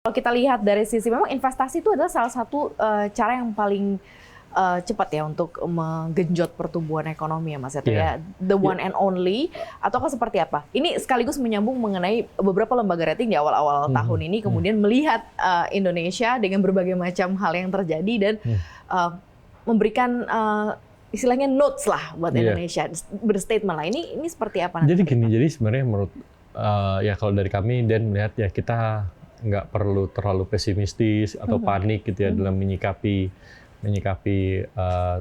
Kalau kita lihat dari sisi memang investasi itu adalah salah satu cara yang paling cepat ya untuk menggenjot pertumbuhan ekonomi ya Mas Seto ya. The one and only ataukah seperti apa? Ini sekaligus menyambung mengenai beberapa lembaga rating di awal-awal tahun ini kemudian melihat Indonesia dengan berbagai macam hal yang terjadi dan memberikan istilahnya notes lah buat Indonesia, berstatement lah. Ini seperti apa? Jadi gini, jadi sebenarnya menurut ya kalau dari kami dan melihat ya kita nggak perlu terlalu pesimistis atau panik gitu ya dalam menyikapi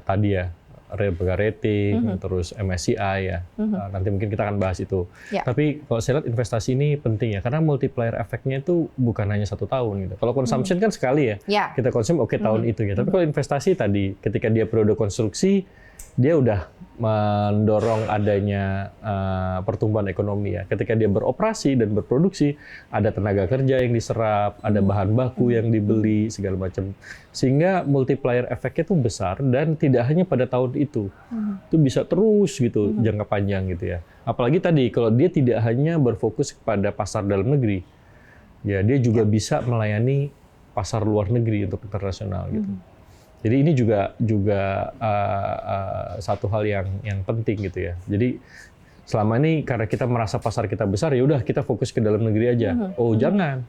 tadi ya lembaga rating, terus MSCI ya. Nanti mungkin kita akan bahas itu. Tapi kalau saya lihat investasi ini penting ya, karena multiplier efeknya itu bukan hanya 1 tahun gitu. Kalau consumption kan sekali ya, kita konsum tahun itu ya. Tapi kalau investasi tadi, ketika dia periode konstruksi, dia udah mendorong adanya pertumbuhan ekonomi ya. Ketika dia beroperasi dan berproduksi, ada tenaga kerja yang diserap, ada bahan baku yang dibeli, segala macam. Sehingga multiplier efeknya itu besar dan tidak hanya pada tahun itu. Itu bisa terus gitu, jangka panjang gitu ya. Apalagi tadi, kalau dia tidak hanya berfokus kepada pasar dalam negeri, ya dia juga bisa melayani pasar luar negeri untuk internasional gitu. Jadi ini juga satu hal yang penting gitu ya. Jadi selama ini karena kita merasa pasar kita besar, ya udah kita fokus ke dalam negeri aja. Oh jangan,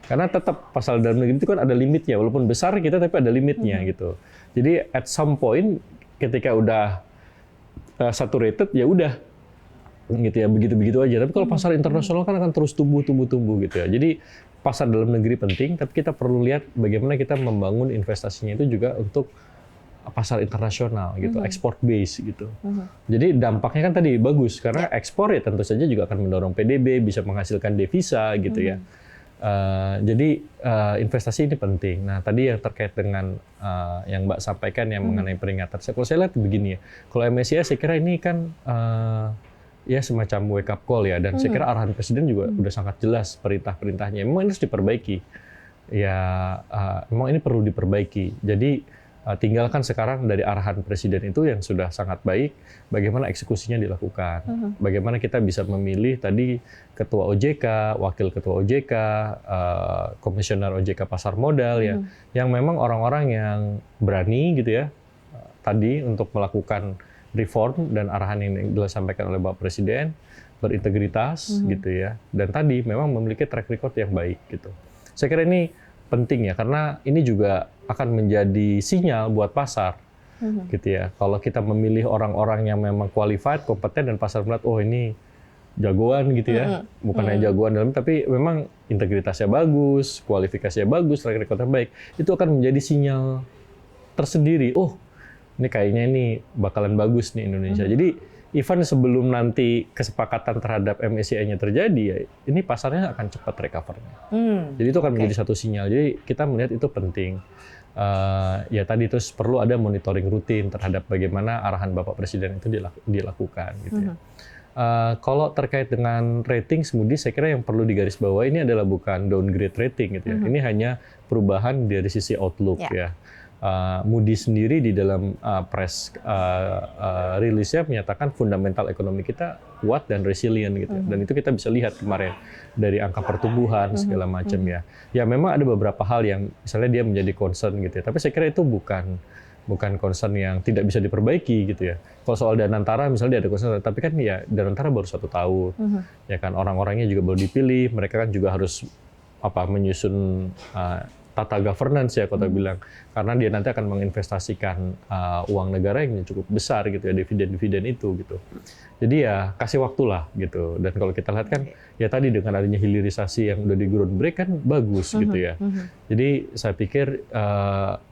karena tetap pasar dalam negeri itu kan ada limitnya. Walaupun besar kita tapi ada limitnya gitu. Jadi at some point ketika udah saturated ya udah gitu ya, begitu aja. Tapi kalau pasar internasional kan akan terus tumbuh gitu ya. Jadi pasar dalam negeri penting, tapi kita perlu lihat bagaimana kita membangun investasinya itu juga untuk pasar internasional gitu, export base gitu. Jadi dampaknya kan tadi bagus karena ekspor ya tentu saja juga akan mendorong PDB, bisa menghasilkan devisa gitu ya. Jadi investasi ini penting. Nah tadi yang terkait dengan yang Mbak sampaikan yang mengenai peringatan. Kalau saya lihat begini ya, kalau MSCI saya kira ini kan ya semacam wake up call ya, dan saya kira arahan Presiden juga udah sangat jelas perintah-perintahnya. Memang ini harus diperbaiki. Ya, memang ini perlu diperbaiki. Jadi tinggalkan sekarang dari arahan Presiden itu yang sudah sangat baik, bagaimana eksekusinya dilakukan. Bagaimana kita bisa memilih tadi Ketua OJK, Wakil Ketua OJK, Komisioner OJK Pasar Modal ya, yang memang orang-orang yang berani gitu ya, tadi untuk melakukan reform dan arahan yang disampaikan oleh Bapak Presiden, berintegritas gitu ya, dan tadi memang memiliki track record yang baik gitu. Saya kira ini penting ya, karena ini juga akan menjadi sinyal buat pasar gitu ya. Kalau kita memilih orang-orang yang memang qualified, kompeten, dan pasar melihat oh ini jagoan gitu ya, bukan hanya jagoan dalam, tapi memang integritasnya bagus, kualifikasinya bagus, track recordnya baik, itu akan menjadi sinyal tersendiri. Oh ini kayaknya ini bakalan bagus nih Indonesia. Jadi even sebelum nanti kesepakatan terhadap MSCI-nya terjadi, ya ini pasarnya akan cepat recover-nya. Jadi itu akan menjadi satu sinyal. Jadi kita melihat itu penting. Ya tadi terus perlu ada monitoring rutin terhadap bagaimana arahan Bapak Presiden itu dilakukan. Gitu ya. Kalau terkait dengan rating Moody's, saya kira yang perlu digarisbawahi ini adalah bukan downgrade rating gitu ya. Ini hanya perubahan dari sisi outlook ya. Moody's sendiri di dalam press rilisnya menyatakan fundamental ekonomi kita kuat dan resilient gitu. Dan itu kita bisa lihat kemarin dari angka pertumbuhan segala macam ya. Ya memang ada beberapa hal yang misalnya dia menjadi concern gitu ya. Tapi saya kira itu bukan concern yang tidak bisa diperbaiki gitu ya. Kalau soal Danantara misalnya dia ada concern, tapi kan ya Danantara baru 1 tahun. Ya kan orang-orangnya juga baru dipilih, mereka kan juga harus menyusun tata governance ya kota bilang, karena dia nanti akan menginvestasikan uang negara yang cukup besar gitu ya, dividen itu gitu. Jadi ya kasih waktulah gitu. Dan kalau kita lihat kan ya tadi dengan adanya hilirisasi yang udah di groundbreak kan bagus gitu ya. Jadi saya pikir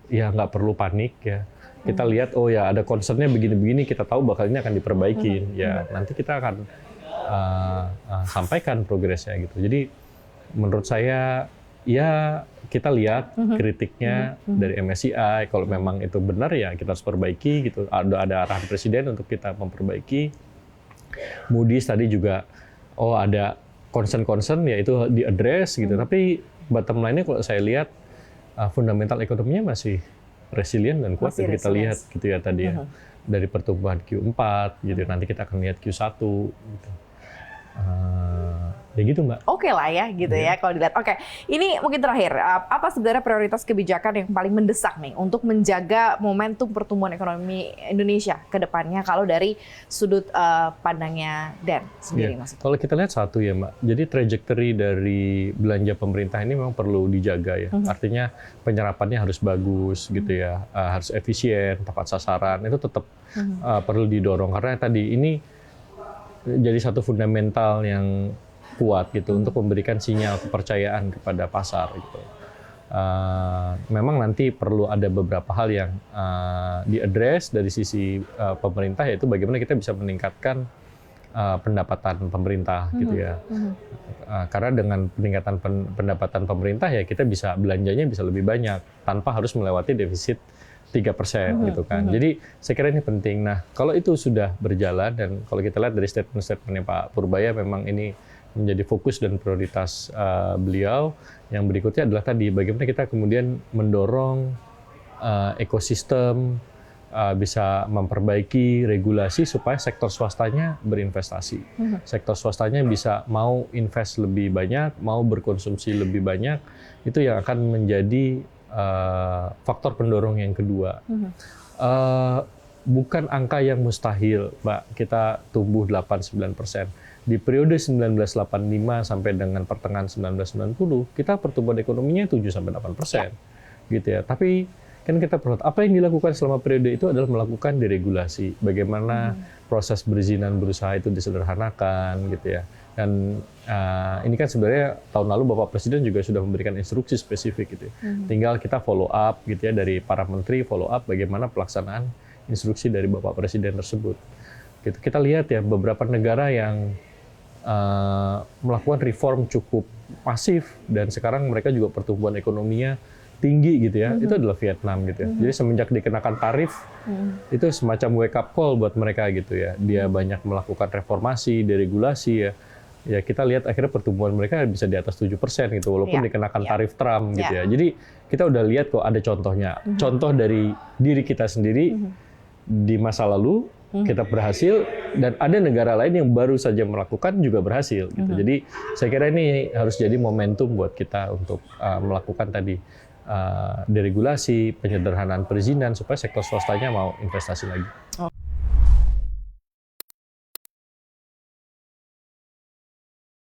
ya nggak perlu panik ya. Kita lihat oh ya ada concernnya begini-begini, kita tahu bakal ini akan diperbaiki. Ya nanti kita akan sampaikan progresnya gitu. Jadi menurut saya ya kita lihat kritiknya dari MSCI, kalau memang itu benar ya kita harus perbaiki gitu. Ada arahan Presiden untuk kita memperbaiki. Moody's tadi juga ada concern ya itu di-address gitu. Tapi bottom line-nya kalau saya lihat fundamental ekonominya masih resilient dan kuat yang kita lihat gitu ya tadi ya. Dari pertumbuhan Q4 gitu. Nanti kita akan lihat Q1 gitu. Ya gitu Mbak. Oke lah ya gitu ya kalau dilihat. Oke, ini mungkin terakhir, apa sebenarnya prioritas kebijakan yang paling mendesak nih untuk menjaga momentum pertumbuhan ekonomi Indonesia ke depannya kalau dari sudut pandangnya Dan sendiri maksudnya? Kalau kita lihat satu ya Mbak, jadi trajectory dari belanja pemerintah ini memang perlu dijaga ya. Artinya penyerapannya harus bagus gitu ya, harus efisien, tepat sasaran, itu tetap perlu didorong karena tadi ini jadi satu fundamental yang kuat gitu untuk memberikan sinyal kepercayaan kepada pasar gitu. Memang nanti perlu ada beberapa hal yang diadres dari sisi pemerintah, yaitu bagaimana kita bisa meningkatkan pendapatan pemerintah gitu ya. Karena dengan peningkatan pendapatan pemerintah ya kita bisa belanjanya bisa lebih banyak tanpa harus melewati defisit 3% gitu kan. Jadi saya kira ini penting. Nah, kalau itu sudah berjalan dan kalau kita lihat dari statement-statementnya Pak Purbaya memang ini menjadi fokus dan prioritas beliau. Yang berikutnya adalah tadi bagaimana kita kemudian mendorong ekosistem, bisa memperbaiki regulasi supaya sektor swastanya berinvestasi. Sektor swastanya bisa mau invest lebih banyak, mau berkonsumsi lebih banyak, itu yang akan menjadi faktor pendorong yang kedua. Bukan angka yang mustahil, Mbak, kita tumbuh 8-9%. Di periode 1985 sampai dengan pertengahan 1990, kita pertumbuhan ekonominya 7-8%. Gitu ya. Tapi kan kita perlu apa yang dilakukan selama periode itu adalah melakukan deregulasi. Bagaimana proses perizinan berusaha itu disederhanakan gitu ya. Dan ini kan sebenarnya tahun lalu Bapak Presiden juga sudah memberikan instruksi spesifik gitu ya. Tinggal kita follow up gitu ya dari para menteri, follow up bagaimana pelaksanaan instruksi dari Bapak Presiden tersebut. Gitu. Kita lihat ya beberapa negara yang melakukan reform cukup masif dan sekarang mereka juga pertumbuhan ekonominya tinggi gitu ya. Itu adalah Vietnam gitu ya. Jadi semenjak dikenakan tarif itu semacam wake up call buat mereka gitu ya. Dia banyak melakukan reformasi, deregulasi ya. Ya kita lihat akhirnya pertumbuhan mereka bisa di atas 7% gitu walaupun dikenakan tarif Trump gitu ya. Jadi kita udah lihat kok ada contohnya. Contoh dari diri kita sendiri di masa lalu kita berhasil dan ada negara lain yang baru saja melakukan juga berhasil gitu. Jadi saya kira ini harus jadi momentum buat kita untuk melakukan tadi deregulasi, penyederhanaan perizinan supaya sektor swastanya mau investasi lagi.